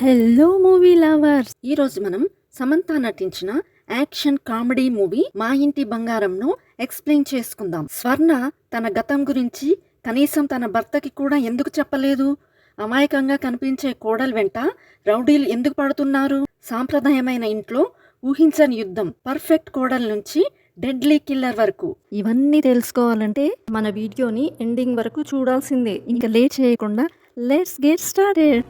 Hello movie lovers, ఈరోజు మనం సమంత నటించిన యాక్షన్ కామెడీ మూవీ మా ఇంటి బంగారంను ఎక్స్ప్లెయిన్ చేసుకుందాం. స్వర్ణ తన గతం గురించి కనీసం తన భర్తకి కూడా ఎందుకు చెప్పలేదు? అమాయకంగా కనిపించే కోడలు వెంట రౌడీలు ఎందుకు పడుతున్నారు? సాంప్రదాయమైన ఇంట్లో ఊహించని యుద్ధం, పర్ఫెక్ట్ కోడల నుంచి డెడ్లీ కిల్లర్ వరకు ఇవన్నీ తెలుసుకోవాలంటే మన వీడియోని ఎండింగ్ వరకు చూడాల్సిందే. ఇంకా లేట్ చేయకుండా let's get started.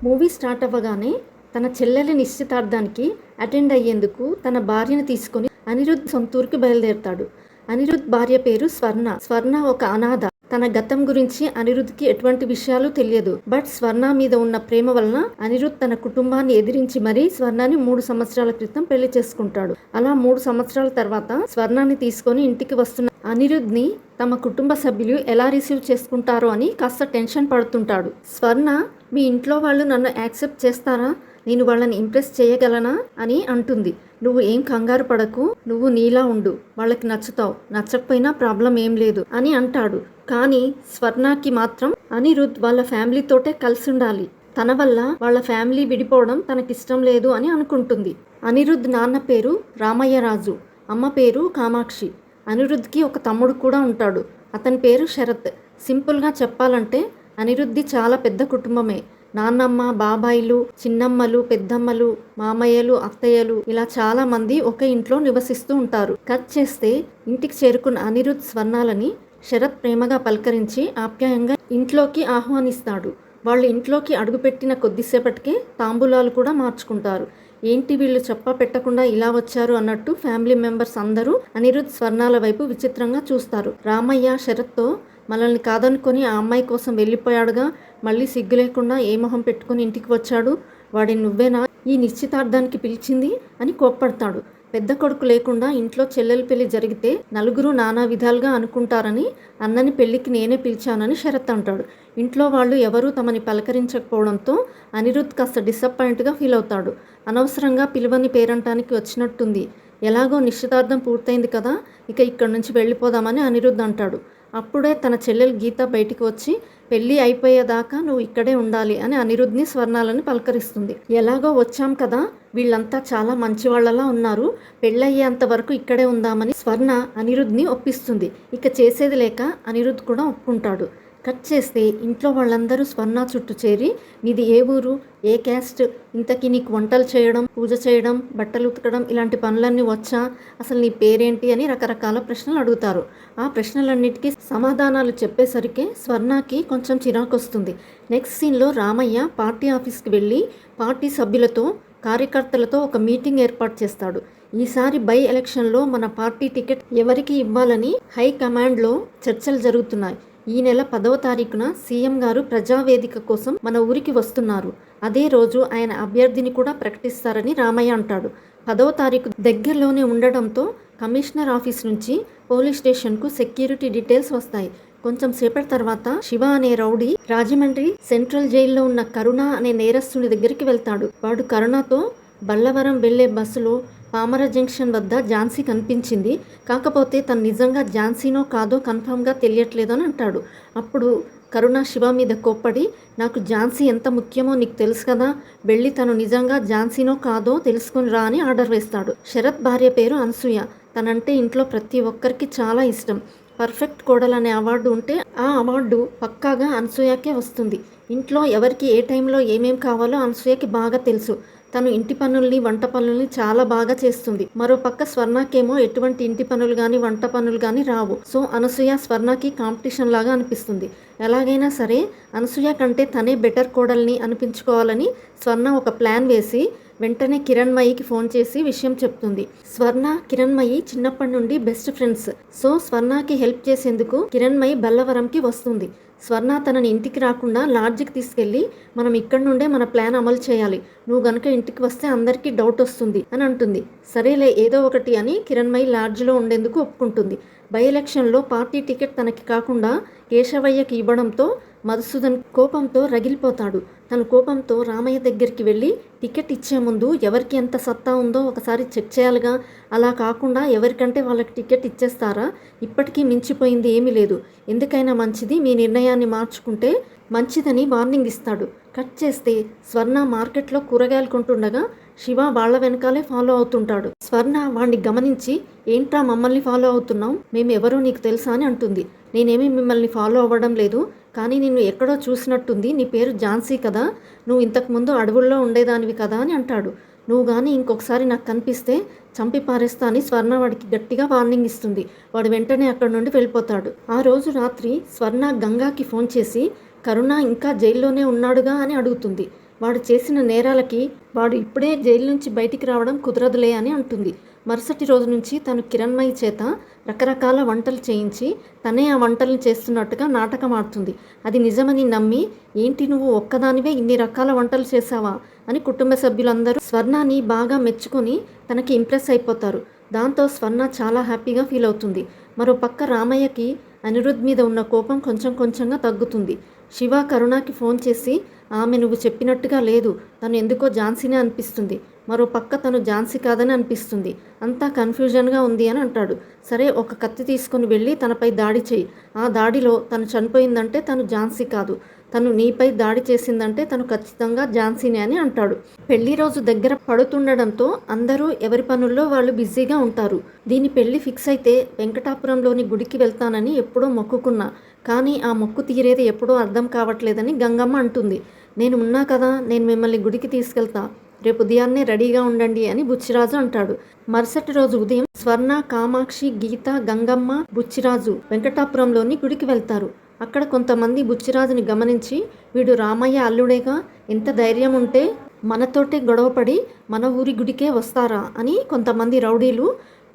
Movie start అవ్వగానే తన చెల్లెలి నిశ్చితార్థానికి అటెండ్ అయ్యేందుకు తన భార్యను తీసుకుని అనిరుద్ధ్ సొంతూరుకి బయలుదేరతాడు. అనిరుద్ధ్ భార్య పేరు స్వర్ణ. స్వర్ణ ఒక అనాథ. తన గతం గురించి అనిరుద్ధ్కి ఎటువంటి విషయాలు తెలియదు. బట్ స్వర్ణ మీద ఉన్న ప్రేమ వలన అనిరుద్ధ్ తన కుటుంబాన్ని ఎదిరించి మరీ స్వర్ణాన్ని 3 సంవత్సరాల క్రితం పెళ్లి చేసుకుంటాడు. అలా 3 సంవత్సరాల తర్వాత స్వర్ణాన్ని తీసుకొని ఇంటికి వస్తున్న అనిరుద్ధ్ ని తమ కుటుంబ సభ్యులు ఎలా రిసీవ్ చేసుకుంటారో అని కాస్త టెన్షన్ పడుతుంటాడు. స్వర్ణ, మీ ఇంట్లో వాళ్ళు నన్ను యాక్సెప్ట్ చేస్తారా? నేను వాళ్ళని ఇంప్రెస్ చేయగలనా అని అంటుంది. నువ్వు ఏం కంగారు పడకు, నువ్వు నీలా ఉండు, వాళ్ళకి నచ్చుతావు, నచ్చకపోయినా ప్రాబ్లం ఏం లేదు అని అంటాడు. కానీ స్వర్ణకి మాత్రం అనిరుద్ధ్ వాళ్ళ ఫ్యామిలీతోటే కలిసి ఉండాలి, తన వల్ల వాళ్ళ ఫ్యామిలీ విడిపోవడం తనకిష్టం లేదు అని అనుకుంటుంది. అనిరుద్ధ్ నాన్న పేరు రామయ్యరాజు, అమ్మ పేరు కామాక్షి. అనిరుద్ధ్కి ఒక తమ్ముడు కూడా ఉంటాడు, అతని పేరు శరత్. సింపుల్గా చెప్పాలంటే అనిరుద్ధ్ది చాలా పెద్ద కుటుంబమే. నాన్నమ్మ, బాబాయిలు, చిన్నమ్మలు, పెద్దమ్మలు, మామయ్యలు, అత్తయ్యలు ఇలా చాలా మంది ఒక ఇంట్లో నివసిస్తూ ఉంటారు. కట్ చేస్తే ఇంటికి చేరుకున్న అనిరుద్ధ్ స్వర్ణాలని శరత్ ప్రేమగా పలకరించి ఆప్యాయంగా ఇంట్లోకి ఆహ్వానిస్తాడు. వాళ్ళు ఇంట్లోకి అడుగుపెట్టిన కొద్దిసేపటికే తాంబూలాలు కూడా మార్చుకుంటారు. ఏంటి వీళ్ళు చెప్పా పెట్టకుండా ఇలా వచ్చారు అన్నట్టు ఫ్యామిలీ మెంబర్స్ అందరూ అనిరుద్ధ్ స్వర్ణాల వైపు విచిత్రంగా చూస్తారు. రామయ్య శరత్తో, మనల్ని కాదనుకొని ఆ అమ్మాయి కోసం వెళ్ళిపోయాడుగా, మళ్ళీ సిగ్గు లేకుండా ఏ మొహం పెట్టుకుని ఇంటికి వచ్చాడు, వాడిని నువ్వేనా ఈ నిశ్చితార్థానికి పిలిచింది అని కోప్పడతాడు. పెద్ద కొడుకు లేకుండా ఇంట్లో చెల్లెల పెళ్లి జరిగితే నలుగురు నానా విధాలుగా అనుకుంటారని అన్నని పెళ్లికి నేనే పిలిచానని శరత్ అంటాడు. ఇంట్లో వాళ్ళు ఎవరూ తమని పలకరించకపోవడంతో అనిరుద్ధ్ కాస్త డిసప్పాయింట్గా ఫీల్ అవుతాడు. అనవసరంగా పిలువని పేరంటానికి వచ్చినట్టుంది, ఎలాగో నిశ్చితార్థం పూర్తయింది కదా, ఇక ఇక్కడి నుంచి వెళ్ళిపోదామని అనిరుద్ధ్ అంటాడు. అప్పుడే తన చెల్లెలు గీత బయటికి వచ్చి, పెళ్ళి అయిపోయేదాకా నువ్వు ఇక్కడే ఉండాలి అని అనిరుద్ధ్ని స్వర్ణాలని పలకరిస్తుంది. ఎలాగో వచ్చాం కదా, వీళ్ళంతా చాలా మంచివాళ్లలా ఉన్నారు, పెళ్ళయ్యేంత వరకు ఇక్కడే ఉందామని స్వర్ణ అనిరుద్ధ్ని ఒప్పిస్తుంది. ఇక చేసేది లేక అనిరుద్ధ్ కూడా ఒప్పుకుంటాడు. కట్ చేస్తే ఇంట్లో వాళ్ళందరూ స్వర్ణ చుట్టూ చేరి, నీది ఏ ఊరు, ఏ క్యాస్ట్, ఇంతకీ నీకు వంటలు చేయడం, పూజ చేయడం, బట్టలు ఉతకడం ఇలాంటి పనులన్నీ వచ్చా, అసలు నీ పేరేంటి అని రకరకాల ప్రశ్నలు అడుగుతారు. ఆ ప్రశ్నలన్నిటికీ సమాధానాలు చెప్పేసరికి స్వర్ణకి కొంచెం చిరాకు వస్తుంది. నెక్స్ట్ సీన్లో రామయ్య పార్టీ ఆఫీస్కి వెళ్ళి పార్టీ సభ్యులతో, కార్యకర్తలతో ఒక మీటింగ్ ఏర్పాటు చేస్తాడు. ఈసారి బై ఎలక్షన్లో మన పార్టీ టికెట్ ఎవరికి ఇవ్వాలని హై కమాండ్లో చర్చలు జరుగుతున్నాయి. ఈ నెల 10వ తారీఖున సీఎం గారు ప్రజావేదిక కోసం మన ఊరికి వస్తున్నారు. అదే రోజు ఆయన అభ్యర్థిని కూడా ప్రకటిస్తారని రామయ్య అంటాడు. 10వ తారీఖు దగ్గరలోనే ఉండడంతో కమిషనర్ ఆఫీస్ నుంచి పోలీస్ స్టేషన్కు సెక్యూరిటీ డీటెయిల్స్ వస్తాయి. కొంచెం సేపటి తర్వాత శివ అనే రౌడీ రాజమండ్రి సెంట్రల్ జైల్లో ఉన్న కరుణ అనే నేరస్తుని దగ్గరికి వెళ్తాడు. వాడు కరుణతో, బల్లవరం వెళ్లే బస్సులో పామర జంక్షన్ వద్ద ఝాన్సీ కనిపించింది, కాకపోతే తను నిజంగా ఝాన్సీనో కాదో కన్ఫర్మ్గా తెలియట్లేదని అంటాడు. అప్పుడు కరుణ శివ మీద కోప్పడి, నాకు ఝాన్సీ ఎంత ముఖ్యమో నీకు తెలుసు కదా, వెళ్ళి తను నిజంగా ఝాన్సీనో కాదో తెలుసుకుని రా అని ఆర్డర్ వేస్తాడు. శరత్ భార్య పేరు అనసూయ. తనంటే ఇంట్లో ప్రతి ఒక్కరికి చాలా ఇష్టం. పర్ఫెక్ట్ కోడలు అనే అవార్డు ఉంటే ఆ అవార్డు పక్కాగా అనసూయకే వస్తుంది. ఇంట్లో ఎవరికి ఏ టైంలో ఏమేం కావాలో అనసూయకి బాగా తెలుసు. తను ఇంటి పనుల్ని, వంట పనుల్ని చాలా బాగా చేస్తుంది. మరో పక్క స్వర్ణకేమో ఎటువంటి ఇంటి పనులు కానీ వంట పనులు కానీ రావు. సో అనసూయ స్వర్ణకి కాంపిటీషన్ లాగా అనిపిస్తుంది. ఎలాగైనా సరే అనసూయ కంటే తనే బెటర్ కోడల్ని అనిపించుకోవాలని స్వర్ణ ఒక ప్లాన్ వేసి వెంటనే కిరణ్మయికి ఫోన్ చేసి విషయం చెప్తుంది. స్వర్ణ, కిరణ్మయి చిన్నప్పటి నుండి బెస్ట్ ఫ్రెండ్స్. సో స్వర్ణకి హెల్ప్ చేసేందుకు కిరణ్మయి బల్లవరంకి వస్తుంది. స్వర్ణ తనని ఇంటికి రాకుండా లాడ్జికి తీసుకెళ్ళి, మనం ఇక్కడి నుండే మన ప్లాన్ అమలు చేయాలి, నువ్వు గనుక ఇంటికి వస్తే అందరికీ డౌట్ వస్తుంది అని అంటుంది. సరేలే ఏదో ఒకటి అని కిరణ్మయి లాడ్జ్లో ఉండేందుకు ఒప్పుకుంటుంది. బై ఎలక్షన్లో పార్టీ టికెట్ తనకి కాకుండా కేశవయ్యకి ఇవ్వడంతో మధుసూదన్ కోపంతో రగిలిపోతాడు. తను కోపంతో రామయ్య దగ్గరికి వెళ్ళి టికెట్ ఇచ్చే ముందు ఎవరికి ఎంత సత్తా ఉందో ఒకసారి చెక్ చేయాలిగా, అలా కాకుండా ఎవరికంటే వాళ్ళకి టికెట్ ఇచ్చేస్తారా? ఇప్పటికీ మించిపోయింది ఏమీ లేదు. ఎందుకైనా మంచిది మీ నిర్ణయాన్ని మార్చుకుంటే మంచిదని వార్నింగ్ ఇస్తాడు. కట్ చేస్తే స్వర్ణ మార్కెట్లో కూరగాయలు కొంటుండగా శివ వాళ్ళ వెనకాలే ఫాలో అవుతుంటాడు. స్వర్ణ వాణ్ణి గమనించి, ఏంట్రా మమ్మల్ని ఫాలో అవుతున్నావు? మేము ఎవరో నీకు తెలుసా అని అంటుంది. నేనేమీ మిమ్మల్ని ఫాలో అవ్వడం లేదు, కానీ నిన్ను ఎక్కడో చూసినట్టుంది. నీ పేరు ఝాన్సీ కదా, నువ్వు ఇంతకుముందు అడవుల్లో ఉండేదానివి కదా అని అంటాడు. నువ్వు కానీ ఇంకొకసారి నాకు కనిపిస్తే చంపి పారేస్తా అని స్వర్ణ వాడికి గట్టిగా వార్నింగ్ ఇస్తుంది. వాడు వెంటనే అక్కడి నుండి వెళ్ళిపోతాడు. ఆ రోజు రాత్రి స్వర్ణ గంగాకి ఫోన్ చేసి కరుణ ఇంకా జైల్లోనే ఉన్నాడుగా అని అడుగుతుంది. వాడు చేసిన నేరాలకి వాడు ఇప్పుడే జైలు నుంచి బయటికి రావడం కుదరదులే అని అంటుంది. మరుసటి రోజు నుంచి తను కిరణ్మయి చేత రకరకాల వంటలు చేయించి తనే ఆ వంటలను చేస్తున్నట్టుగా నాటకం ఆడుతుంది. అది నిజమని నమ్మి, ఏంటి నువ్వు ఒక్కదానివే ఇన్ని రకాల వంటలు చేశావా అని కుటుంబ సభ్యులందరూ స్వర్ణాన్ని బాగా మెచ్చుకొని తనకి ఇంప్రెస్ అయిపోతారు. దాంతో స్వర్ణ చాలా హ్యాపీగా ఫీల్ అవుతుంది. మరో పక్క రామయ్యకి అనిరుద్ మీద ఉన్న కోపం కొంచెం కొంచెంగా తగ్గుతుంది. శివ కరుణకి ఫోన్ చేసి, ఆమె నువ్వు చెప్పినట్టుగా లేదు, తను ఎందుకో ఝాన్సీనే అనిపిస్తుంది, మరో పక్క తను ఝాన్సీ కాదని అనిపిస్తుంది, అంతా కన్ఫ్యూజన్గా ఉంది అని అంటాడు. సరే, ఒక కత్తి తీసుకొని వెళ్ళి తనపై దాడి చేయి. ఆ దాడిలో తను చనిపోయిందంటే తను ఝాన్సీ కాదు, తను నీపై దాడి చేసిందంటే తను ఖచ్చితంగా ఝాన్సీనే అని అంటాడు. పెళ్లి రోజు దగ్గర పడుతుండడంతో అందరూ ఎవరి పనుల్లో వాళ్ళు బిజీగా ఉంటారు. దీని పెళ్లి ఫిక్స్ అయితే వెంకటాపురంలోని గుడికి వెళ్తానని ఎప్పుడో మొక్కుకున్నా, కానీ ఆ మొక్కు తీరేది ఎప్పుడో అర్థం కావట్లేదని గంగమ్మ అంటుంది. నేను ఉన్నా కదా, నేను మిమ్మల్ని గుడికి తీసుకెళ్తా, రేపు ఉదయాన్నే రెడీగా ఉండండి అని బుచ్చిరాజు అంటాడు. మరుసటి రోజు ఉదయం స్వర్ణ, కామాక్షి, గీత, గంగమ్మ, బుచ్చిరాజు వెంకటాపురంలోని గుడికి వెళ్తారు. అక్కడ కొంతమంది బుచ్చిరాజుని గమనించి, వీడు రామయ్య అల్లుడేగా, ఎంత ధైర్యం ఉంటే మనతోటే గొడవపడి మన ఊరి గుడికే వస్తారా అని కొంతమంది రౌడీలు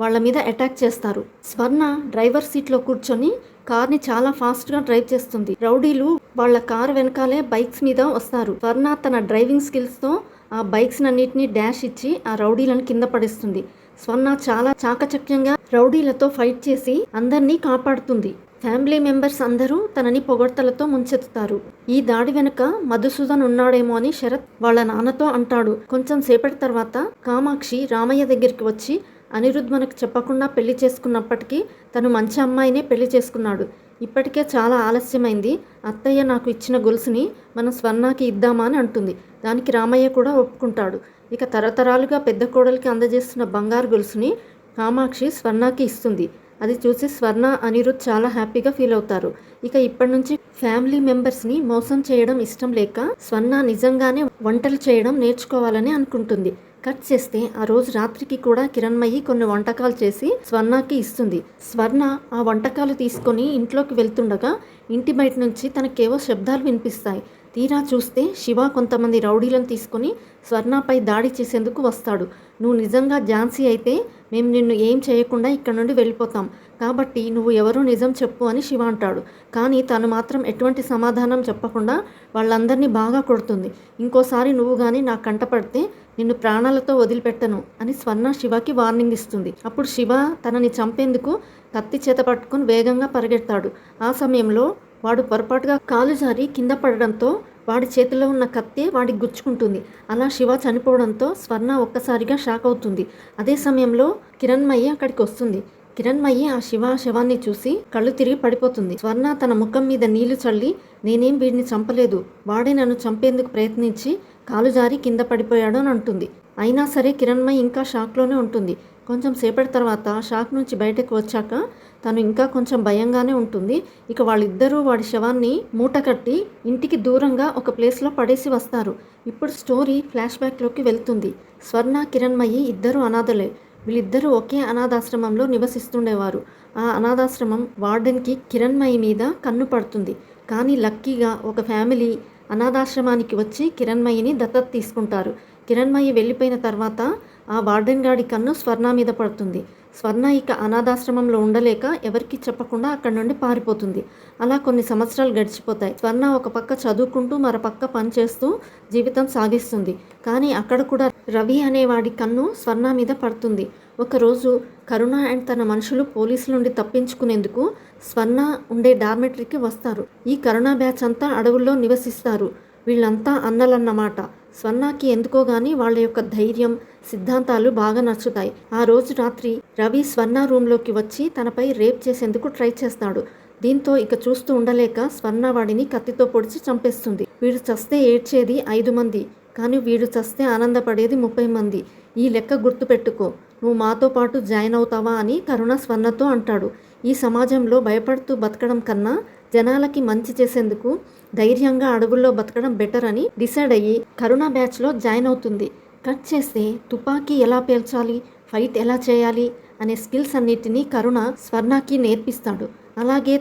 వాళ్ళ మీద అటాక్ చేస్తారు. స్వర్ణ డ్రైవర్ సీట్లో కూర్చొని కార్ని చాలా ఫాస్ట్గా డ్రైవ్ చేస్తుంది. రౌడీలు వాళ్ళ కారు వెనకాలే బైక్స్ మీద వస్తారు. స్వర్ణ తన డ్రైవింగ్ స్కిల్స్తో ఆ బైక్స్ అన్నిటినీ డాష్ ఇచ్చి ఆ రౌడీలను కింద పడేస్తుంది. స్వర్ణ చాలా చాకచక్యంగా రౌడీలతో ఫైట్ చేసి అందరినీ కాపాడుతుంది. ఫ్యామిలీ మెంబర్స్ అందరూ తనని పొగడ్తలతో ముంచెత్తుతారు. ఈ దాడి వెనుక మధుసూదన్ ఉన్నాడేమో అని శరత్ వాళ్ళ నాన్నతో అంటాడు. కొంచెం సేపటి తర్వాత కామాక్షి రామయ్య దగ్గరికి వచ్చి, అనిరుద్ మనకు చెప్పకుండా పెళ్లి చేసుకున్నప్పటికీ తను మంచి అమ్మాయినే పెళ్లి చేసుకున్నాడు, ఇప్పటికే చాలా ఆలస్యమైంది, అత్తయ్య నాకు ఇచ్చిన గొలుసుని మనం స్వర్ణకి ఇద్దామా అని అంటుంది. దానికి రామయ్య కూడా ఒప్పుకుంటాడు. ఇక తరతరాలుగా పెద్ద కోడలికి అందజేస్తున్న బంగారు గొలుసుని కామాక్షి స్వర్ణకి ఇస్తుంది. అది చూసి స్వర్ణ, అనిరుద్ చాలా హ్యాపీగా ఫీల్ అవుతారు. ఇక ఇప్పటి నుంచి ఫ్యామిలీ మెంబర్స్ని మోసం చేయడం ఇష్టం లేక స్వర్ణ నిజంగానే వంటలు చేయడం నేర్చుకోవాలని అనుకుంటుంది. కట్ చేస్తే ఆ రోజు రాత్రికి కూడా కిరణ్మయి కొన్ని వంటకాలు చేసి స్వర్ణకి ఇస్తుంది. స్వర్ణ ఆ వంటకాలు తీసుకొని ఇంట్లోకి వెళ్తుండగా ఇంటి బయట నుంచి తనకేవో శబ్దాలు వినిపిస్తాయి. తీరా చూస్తే శివ కొంతమంది రౌడీలను తీసుకొని స్వర్ణపై దాడి చేసేందుకు వస్తాడు. నువ్వు నిజంగా ఝాన్సీ అయితే మేము నిన్ను ఏం చేయకుండా ఇక్కడ నుండి వెళ్ళిపోతాం, కాబట్టి నువ్వు ఎవరో నిజం చెప్పు అని శివ అంటాడు. కానీ తను మాత్రం ఎటువంటి సమాధానం చెప్పకుండా వాళ్ళందరినీ బాగా కొడుతుంది. ఇంకోసారి నువ్వు కానీ నా కంటపడితే నిన్ను ప్రాణాలతో వదిలిపెట్టను అని స్వర్ణ శివకి వార్నింగ్ ఇస్తుంది. అప్పుడు శివ తనని చంపేందుకు కత్తి చేత పట్టుకొని వేగంగా పరిగెడతాడు. ఆ సమయంలో వాడు పొరపాటుగా కాలు జారి కింద పడడంతో వాడి చేతిలో ఉన్న కత్తి వాడికి గుచ్చుకుంటుంది. అలా శివ చనిపోవడంతో స్వర్ణ ఒక్కసారిగా షాక్ అవుతుంది. అదే సమయంలో కిరణ్మయి అక్కడికి వస్తుంది. కిరణ్మయి ఆ శవాన్ని చూసి కళ్ళు తిరిగి పడిపోతుంది. స్వర్ణ తన ముఖం మీద నీళ్లు చల్లి, నేనేం వీడిని చంపలేదు, వాడే నన్ను చంపేందుకు ప్రయత్నించి కాలు జారి కింద పడిపోయాడు అని అంటుంది. అయినా సరే కిరణ్మయి ఇంకా షాక్లోనే ఉంటుంది. కొంచెం సేపటి తర్వాత షాక్ నుంచి బయటకు వచ్చాక తను ఇంకా కొంచెం భయంగానే ఉంటుంది. ఇక వాళ్ళిద్దరూ వాడి శవాన్ని మూట కట్టి ఇంటికి దూరంగా ఒక ప్లేస్లో పడేసి వస్తారు. ఇప్పుడు స్టోరీ ఫ్లాష్ బ్యాక్లోకి వెళ్తుంది. స్వర్ణ, కిరణ్మయి ఇద్దరు అనాథలే. వీళ్ళిద్దరూ ఒకే అనాథాశ్రమంలో నివసిస్తుండేవారు. ఆ అనాథాశ్రమం వార్డెన్కి కిరణ్మయి మీద కన్ను పడుతుంది. కానీ లక్కీగా ఒక ఫ్యామిలీ అనాథాశ్రమానికి వచ్చి కిరణ్మయిని దత్తత తీసుకుంటారు. కిరణ్మయి వెళ్ళిపోయిన తర్వాత ఆ వార్డెన్ గాడి కన్ను స్వర్ణ మీద పడుతుంది. స్వర్ణ ఇక అనాథాశ్రమంలో ఉండలేక ఎవరికి చెప్పకుండా అక్కడి నుండి పారిపోతుంది. అలా కొన్ని సంవత్సరాలు గడిచిపోతాయి. స్వర్ణ ఒక పక్క చదువుకుంటూ మరోపక్క పనిచేస్తూ జీవితం సాగిస్తుంది. కానీ అక్కడ కూడా రవి అనేవాడి కన్ను స్వర్ణ మీద పడుతుంది. ఒకరోజు కరుణ అండ్ తన మనుషులు పోలీసుల నుండి తప్పించుకునేందుకు స్వర్ణ ఉండే డార్మెటరీకి వస్తారు. ఈ కరుణ బ్యాచ్ అంతా అడవుల్లో నివసిస్తారు. వీళ్ళంతా అన్నలన్నమాట. స్వర్ణకి ఎందుకో గాని వాళ్ళ యొక్క ధైర్యం, సిద్ధాంతాలు బాగా నచ్చుతాయి. ఆ రోజు రాత్రి రవి స్వర్ణ రూమ్లోకి వచ్చి తనపై రేప్ చేసేందుకు ట్రై చేస్తాడు. దీంతో ఇక చూస్తూ ఉండలేక స్వర్ణ వాడిని కత్తితో పొడిచి చంపేస్తుంది. వీడు చస్తే ఏడ్చేది 5 మంది, కానీ వీడు చస్తే ఆనందపడేది 30 మంది. ఈ లెక్క గుర్తుపెట్టుకో, నువ్వు మాతో పాటు జాయిన్ అవుతావా అని కరుణ స్వర్ణతో అంటాడు. ఈ సమాజంలో భయపడుతూ బతకడం కన్నా జనాలకి మంచి చేసేందుకు ధైర్యంగా అడవుల్లో బతకడం బెటర్ అని డిసైడ్ అయ్యి కరుణ బ్యాచ్లో జాయిన్ అవుతుంది. కట్ చేస్తే తుపాకీ ఎలా పేల్చాలి, ఫైట్ ఎలా చేయాలి అనే స్కిల్స్ అన్నిటినీ కరుణ స్వర్ణకి నేర్పిస్తాడు. అలాగే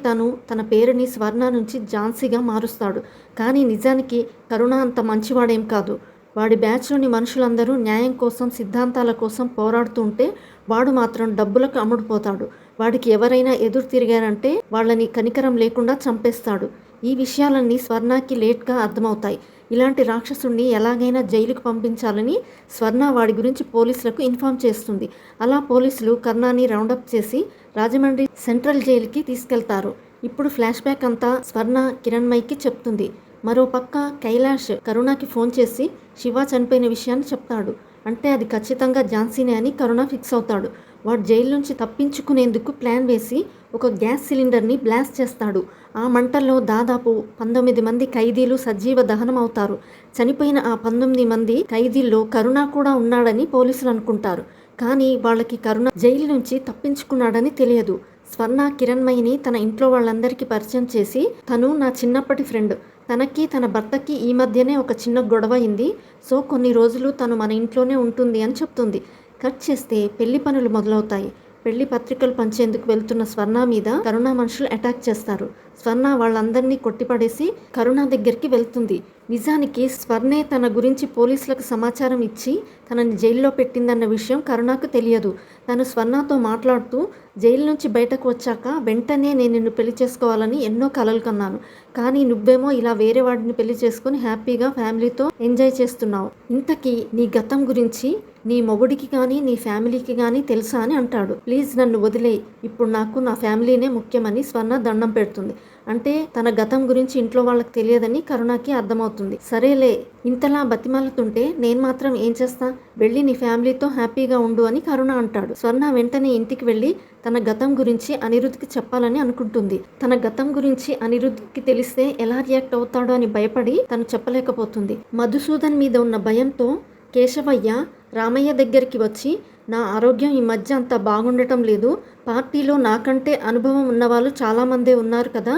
తన పేరుని స్వర్ణ నుంచి ఝాన్సీగా మారుస్తాడు. కానీ నిజానికి కరుణ అంత మంచివాడేం కాదు. వాడి బ్యాచ్లోని మనుషులందరూ న్యాయం కోసం, సిద్ధాంతాల కోసం పోరాడుతూ ఉంటే వాడు మాత్రం డబ్బులకు అమ్ముడుపోతాడు. వాడికి ఎవరైనా ఎదురు తిరిగారంటే వాళ్ళని కనికరం లేకుండా చంపేస్తాడు. ఈ విషయాలన్నీ స్వర్ణకి లేట్గా అర్థమవుతాయి. ఇలాంటి రాక్షసుడిని ఎలాగైనా జైలుకు పంపించాలని స్వర్ణ వాడి గురించి పోలీసులకు ఇన్ఫార్మ్ చేస్తుంది. అలా పోలీసులు కరుణని రౌండప్ చేసి రాజమండ్రి సెంట్రల్ జైలుకి తీసుకెళ్తారు. ఇప్పుడు ఫ్లాష్ బ్యాక్ అంతా స్వర్ణ కిరణ్మయికి చెప్తుంది. మరోపక్క కైలాష్ కరుణకి ఫోన్ చేసి శివ చనిపోయిన విషయాన్ని చెప్తాడు. అంటే అది ఖచ్చితంగా ఝాన్సీనే అని కరుణ ఫిక్స్ అవుతాడు. వాడు జైలు నుంచి తప్పించుకునేందుకు ప్లాన్ వేసి ఒక గ్యాస్ సిలిండర్ని బ్లాస్ట్ చేస్తాడు. ఆ మంటల్లో దాదాపు 19 మంది ఖైదీలు సజీవ దహనం అవుతారు. చనిపోయిన ఆ 19 మంది ఖైదీల్లో కరుణ కూడా ఉన్నాడని పోలీసులు అనుకుంటారు. కానీ వాళ్ళకి కరుణ జైలు నుంచి తప్పించుకున్నాడని తెలియదు. స్వర్ణ కిరణ్మయిని తన ఇంట్లో వాళ్ళందరికీ పరిచయం చేసి, తను నా చిన్నప్పటి ఫ్రెండ్, తనకి తన భర్తకి ఈ మధ్యనే ఒక చిన్న గొడవ అయింది, సో కొన్ని రోజులు తను మన ఇంట్లోనే ఉంటుంది అని చెప్తుంది. కట్ చేస్తే పెళ్లి పనులు మొదలవుతాయి. పెళ్లి పత్రికలు పంచేందుకు వెళ్తున్న స్వర్ణ మీద కరుణ మనుషులు అటాక్ చేస్తారు. స్వర్ణ వాళ్ళందరినీ కొట్టిపడేసి కరుణ దగ్గరికి వెళ్తుంది. నిజానికి స్వర్ణే తన గురించి పోలీసులకు సమాచారం ఇచ్చి తనని జైల్లో పెట్టిందన్న విషయం కరుణకు తెలియదు. తను స్వర్ణతో మాట్లాడుతూ, జైలు నుంచి బయటకు వచ్చాక వెంటనే నేను నిన్ను పెళ్లి చేసుకోవాలని ఎన్నో కలలు కన్నాను, కానీ నువ్వేమో ఇలా వేరే వాడిని పెళ్లి చేసుకుని హ్యాపీగా ఫ్యామిలీతో ఎంజాయ్ చేస్తున్నావు. ఇంతకీ నీ గతం గురించి నీ మొగుడికి కానీ నీ ఫ్యామిలీకి కానీ తెలుసా అని అంటాడు. ప్లీజ్ నన్ను వదిలేయి, ఇప్పుడు నాకు నా ఫ్యామిలీనే ముఖ్యమని స్వర్ణ దండం పెడుతుంది. అంటే తన గతం గురించి ఇంట్లో వాళ్ళకి తెలియదని కరుణకి అర్థమవుతుంది. సరేలే, ఇంతలా బతిమాలుతుంటే నేను మాత్రం ఏం చేస్తా, వెళ్ళి నీ ఫ్యామిలీతో హ్యాపీగా ఉండు అని కరుణ అంటాడు. స్వర్ణ వెంటనే ఇంటికి వెళ్ళి తన గతం గురించి అనిరుద్ధ్కి చెప్పాలని అనుకుంటుంది. తన గతం గురించి అనిరుద్ధ్కి తెలిస్తే ఎలా రియాక్ట్ అవుతాడో అని భయపడి తను చెప్పలేకపోతుంది. మధుసూదన్ మీద ఉన్న భయంతో కేశవయ్య రామయ్య దగ్గరికి వచ్చి, నా ఆరోగ్యం ఈ మధ్య అంత బాగుండటం లేదు, పార్టీలో నాకంటే అనుభవం ఉన్నవాళ్ళు చాలామందే ఉన్నారు కదా,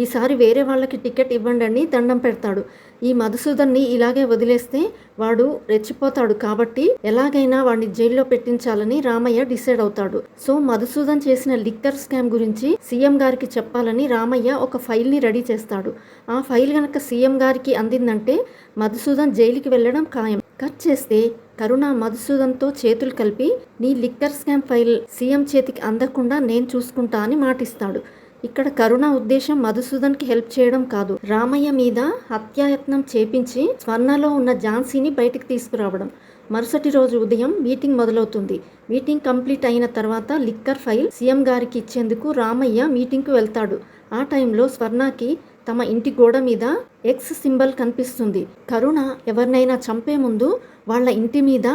ఈసారి వేరే వాళ్ళకి టికెట్ ఇవ్వండి అని దండం పెడతాడు. ఈ మధుసూదన్ని ఇలాగే వదిలేస్తే వాడు రెచ్చిపోతాడు, కాబట్టి ఎలాగైనా వాడిని జైల్లో పెట్టించాలని రామయ్య డిసైడ్ అవుతాడు. సో మధుసూదన్ చేసిన లిక్కర్ స్కామ్ గురించి సీఎం గారికి చెప్పాలని రామయ్య ఒక ఫైల్ని రెడీ చేస్తాడు. ఆ ఫైల్ గనక సీఎం గారికి అందిందంటే మధుసూదన్ జైలుకి వెళ్ళడం ఖాయం. కట్ చేస్తే కరుణ మధుసూదన్తో చేతులు కలిపి, నీ లిక్కర్ స్కామ్ ఫైల్ సీఎం చేతికి అందకుండా నేను చూసుకుంటా అని మాటిస్తాడు. ఇక్కడ కరుణ ఉద్దేశం మధుసూదన్కి హెల్ప్ చేయడం కాదు, రామయ్య మీద హత్యాయత్నం చేపించి స్వర్ణలో ఉన్న ఝాన్సీని బయటికి తీసుకురావడం. మరుసటి రోజు ఉదయం మీటింగ్ మొదలవుతుంది. మీటింగ్ కంప్లీట్ అయిన తర్వాత లిక్కర్ ఫైల్ సీఎం గారికి ఇచ్చేందుకు రామయ్య మీటింగ్కు వెళ్తాడు. ఆ టైంలో స్వర్ణకి తమ ఇంటి గోడ మీద ఎక్స్ సింబల్ కనిపిస్తుంది. కరుణ ఎవరినైనా చంపే ముందు వాళ్ళ ఇంటి మీద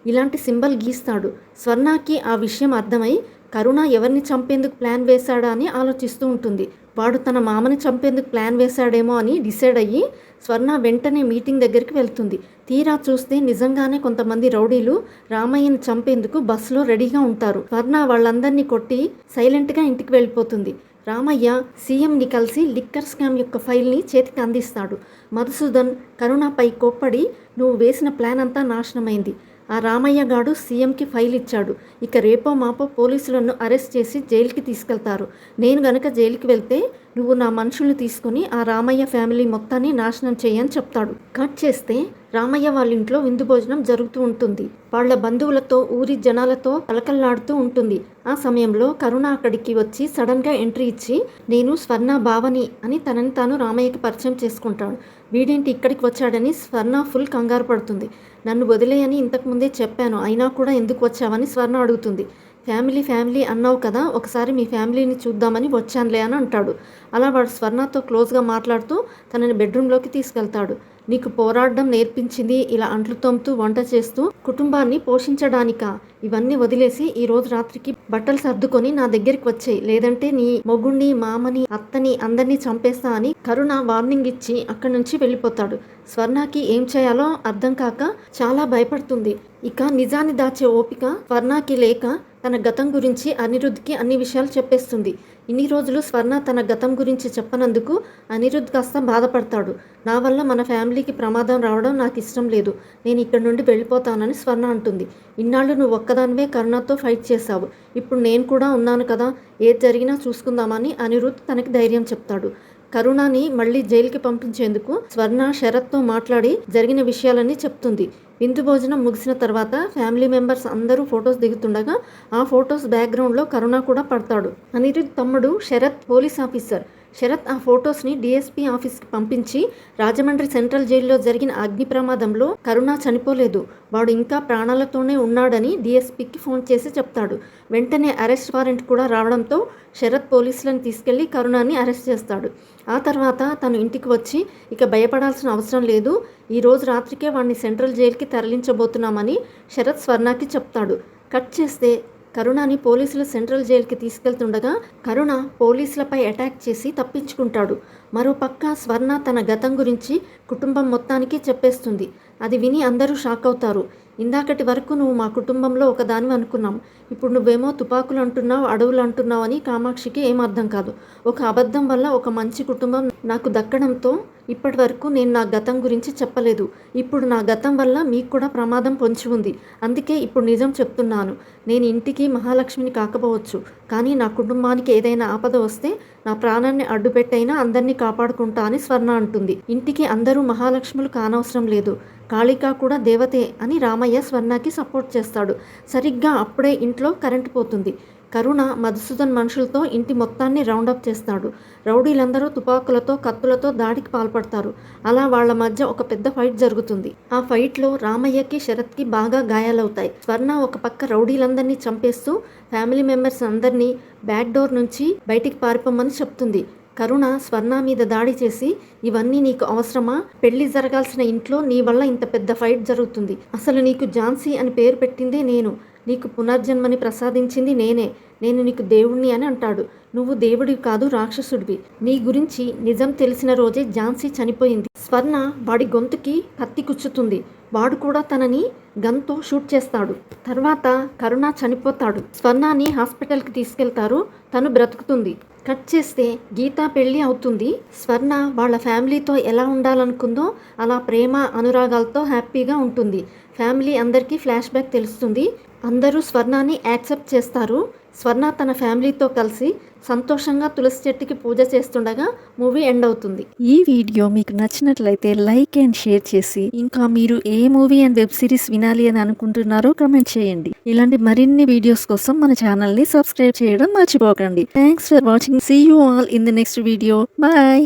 ఇలాంటి సింబల్ గీస్తాడు. స్వర్ణకి ఆ విషయం అర్థమై కరుణ ఎవరిని చంపేందుకు ప్లాన్ వేశాడా అని ఆలోచిస్తూ ఉంటుంది. వాడు తన మామని చంపేందుకు ప్లాన్ వేశాడేమో అని డిసైడ్ అయ్యి స్వర్ణ వెంటనే మీటింగ్ దగ్గరికి వెళ్తుంది. తీరా చూస్తే నిజంగానే కొంతమంది రౌడీలు రామయ్యని చంపేందుకు బస్సులో రెడీగా ఉంటారు. స్వర్ణ వాళ్ళందరినీ కొట్టి సైలెంట్గా ఇంటికి వెళ్ళిపోతుంది. రామయ్య సీఎంని కలిసి లిక్కర్ స్కామ్ యొక్క ఫైల్ని చేతికి అందిస్తాడు. మధుసూదన్ కరుణపై కోప్పడి, నువ్వు వేసిన ప్లాన్ అంతా నాశనమైంది, ఆ రామయ్య గాడు సీఎంకి ఫైల్ ఇచ్చాడు, ఇక రేపో మాపో పోలీసులను అరెస్ట్ చేసి జైలుకి తీసుకెళ్తారు, నేను గనక జైలుకి వెళ్తే నువ్వు నా మనుషుల్ని తీసుకొని ఆ రామయ్య ఫ్యామిలీ మొత్తాన్ని నాశనం చేయని చెప్తాడు. కట్ చేస్తే రామయ్య వాళ్ళ ఇంట్లో విందు భోజనం జరుగుతూ ఉంటుంది. వాళ్ళ బంధువులతో ఊరి జనాలతో కలకల్లాడుతూ ఉంటుంది. ఆ సమయంలో కరుణ అక్కడికి వచ్చి సడన్గా ఎంట్రీ ఇచ్చి నేను స్వర్ణ భావని అని తనని తాను రామయ్యకి పరిచయం చేసుకుంటాడు. వీడేంటి ఇక్కడికి వచ్చాడని స్వర్ణ ఫుల్ కంగారు పడుతుంది. నన్ను వదిలేయని ఇంతకుముందే చెప్పాను, అయినా కూడా ఎందుకు వచ్చావని స్వర్ణ అడుగుతుంది. ఫ్యామిలీ అన్నావు కదా, ఒకసారి మీ ఫ్యామిలీని చూద్దామని వచ్చానులే అని అంటాడు. అలా వాడు స్వర్ణతో క్లోజ్గా మాట్లాడుతూ తనని బెడ్రూమ్లోకి తీసుకెళ్తాడు. నీకు పోరాడడం నేర్పించింది ఇలా అంట్లు తోముతూ వంట చేస్తూ కుటుంబాన్ని పోషించడానికా? ఇవన్నీ వదిలేసి ఈ రోజు రాత్రికి బట్టలు సర్దుకొని నా దగ్గరికి వచ్చేయి, లేదంటే నీ మొగుణ్ణి, మామని, అత్తని అందరినీ చంపేస్తా అని కరుణ వార్నింగ్ ఇచ్చి అక్కడి నుంచి వెళ్ళిపోతాడు. స్వర్ణకి ఏం చేయాలో అర్థం కాక చాలా భయపడుతుంది. ఇక నిజాన్ని దాచే ఓపిక స్వర్ణకి లేక తన గతం గురించి అనిరుద్ధ్కి అన్ని విషయాలు చెప్పేస్తుంది. ఇన్ని రోజులు స్వర్ణ తన గతం గురించి చెప్పనందుకు అనిరుద్ధ్ కాస్త బాధపడతాడు. నా వల్ల మన ఫ్యామిలీకి ప్రమాదం రావడం నాకు ఇష్టం లేదు, నేను ఇక్కడ నుండి వెళ్ళిపోతానని స్వర్ణ అంటుంది. ఇన్నాళ్ళు నువ్వు ఒక్కదానివే కరుణతో ఫైట్ చేశావు, ఇప్పుడు నేను కూడా ఉన్నాను కదా, ఏది జరిగినా చూసుకుందామని అనిరుద్ధ్ తనకి ధైర్యం చెప్తాడు. కరుణని మళ్ళీ జైలుకి పంపించేందుకు స్వర్ణ శరత్తో మాట్లాడి జరిగిన విషయాలన్నీ చెప్తుంది. విందు భోజనం ముగిసిన తర్వాత ఫ్యామిలీ మెంబర్స్ అందరూ ఫొటోస్ దిగుతుండగా ఆ ఫొటోస్ బ్యాక్గ్రౌండ్లో కరుణ కూడా పడతాడు. అనిరుద్ధ్ తమ్ముడు శరత్ పోలీస్ ఆఫీసర్. శరత్ ఆ ఫొటోస్ని డిఎస్పీ ఆఫీస్కి పంపించి రాజమండ్రి సెంట్రల్ జైల్లో జరిగిన అగ్ని ప్రమాదంలో కరుణ చనిపోలేదు, వాడు ఇంకా ప్రాణాలతోనే ఉన్నాడని డిఎస్పీకి ఫోన్ చేసి చెప్తాడు. వెంటనే అరెస్ట్ వారెంట్ కూడా రావడంతో శరత్ పోలీసులను తీసుకెళ్లి కరుణని అరెస్ట్ చేస్తాడు. ఆ తర్వాత తను ఇంటికి వచ్చి ఇక భయపడాల్సిన అవసరం లేదు, ఈ రోజు రాత్రికే వాడిని సెంట్రల్ జైలుకి తరలించబోతున్నామని శరత్ స్వర్ణకి చెప్తాడు. కట్ చేస్తే కరుణని పోలీసులు సెంట్రల్ జైలుకి తీసుకెళ్తుండగా కరుణ పోలీసులపై అటాక్ చేసి తప్పించుకుంటాడు. మరోపక్క స్వర్ణ తన గతం గురించి కుటుంబం మొత్తానికి చెప్పేస్తుంది. అది విని అందరూ షాక్ అవుతారు. ఇందాకటి వరకు నువ్వు మా కుటుంబంలో ఒకదానివి అనుకున్నాం, ఇప్పుడు నువ్వేమో తుపాకులు అంటున్నావు, అడవులు అంటున్నావు అని కామాక్షికి ఏం అర్థం కాదు. ఒక అబద్ధం వల్ల ఒక మంచి కుటుంబం నాకు దక్కడంతో ఇప్పటి వరకు నేను నా గతం గురించి చెప్పలేదు. ఇప్పుడు నా గతం వల్ల మీకు కూడా ప్రమాదం పొంచి ఉంది, అందుకే ఇప్పుడు నిజం చెప్తున్నాను. నేను ఇంటికి మహాలక్ష్మిని కాకపోవచ్చు, కానీ నా కుటుంబానికి ఏదైనా ఆపద వస్తే నా ప్రాణాన్ని అడ్డుపెట్టైనా అందరినీ కాపాడుకుంటా అని స్వర్ణ అంటుంది. ఇంటికి అందరూ మహాలక్ష్ములు కానవసరం లేదు, కాళిక కూడా దేవతే అని రామయ్య స్వర్ణకి సపోర్ట్ చేస్తాడు. సరిగ్గా అప్పుడే ఇంట్లో కరెంటు పోతుంది. కరుణ మధుసూదన్ మనుషులతో ఇంటి మొత్తాన్ని రౌండప్ చేస్తాడు. రౌడీలందరూ తుపాకులతో కత్తులతో దాడికి పాల్పడతారు. అలా వాళ్ల మధ్య ఒక పెద్ద ఫైట్ జరుగుతుంది. ఆ ఫైట్లో రామయ్యకి శరత్కి బాగా గాయాలవుతాయి. స్వర్ణ ఒక పక్క రౌడీలందరినీ చంపేస్తూ ఫ్యామిలీ మెంబర్స్ అందరినీ బ్యాక్ డోర్ నుంచి బయటికి పారిపోమని చెప్తుంది. కరుణ స్వర్ణ మీద దాడి చేసి ఇవన్నీ నీకు అవసరమా, పెళ్లి జరగాల్సిన ఇంట్లో నీ వల్ల ఇంత పెద్ద ఫైట్ జరుగుతుంది, అసలు నీకు ఝాన్సీ అని పేరు పెట్టిందే నేను, నీకు పునర్జన్మని ప్రసాదించింది నేనే, నేను నీకు దేవుణ్ణి అని అంటాడు. నువ్వు దేవుడివి కాదు, రాక్షసుడివి. నీ గురించి నిజం తెలిసిన రోజే ఝాన్సీ చనిపోయింది. స్వర్ణ వాడి గొంతుకి కత్తి కుచ్చుతుంది. వాడు కూడా తనని గన్తో షూట్ చేస్తాడు. తర్వాత కరుణ చనిపోతాడు. స్వర్ణని హాస్పిటల్కి తీసుకెళ్తారు. తను బ్రతుకుతుంది. కట్ చేస్తే గీత పెళ్ళి అవుతుంది. స్వర్ణ వాళ్ళ ఫ్యామిలీతో ఎలా ఉండాలనుకుందో అలా ప్రేమ అనురాగాలతో హ్యాపీగా ఉంటుంది. ఫ్యామిలీ అందరికీ ఫ్లాష్ బ్యాక్ తెలుస్తుంది. అందరూ స్వర్ణని యాక్సెప్ట్ చేస్తారు. స్వర్ణ తన ఫ్యామిలీతో కలిసి సంతోషంగా తులసి చెట్టుకి పూజ చేస్తుండగా మూవీ ఎండ్ అవుతుంది. ఈ వీడియో మీకు నచ్చినట్లయితే లైక్ అండ్ షేర్ చేసి ఇంకా మీరు ఏ మూవీ అండ్ వెబ్ సిరీస్ వినాలి అని అనుకుంటున్నారో కామెంట్ చేయండి. ఇలాంటి మరిన్ని వీడియోస్ కోసం మన ఛానల్ని సబ్స్క్రైబ్ చేయడం మర్చిపోకండి. Thanks for watching. See you all in the next video. Bye.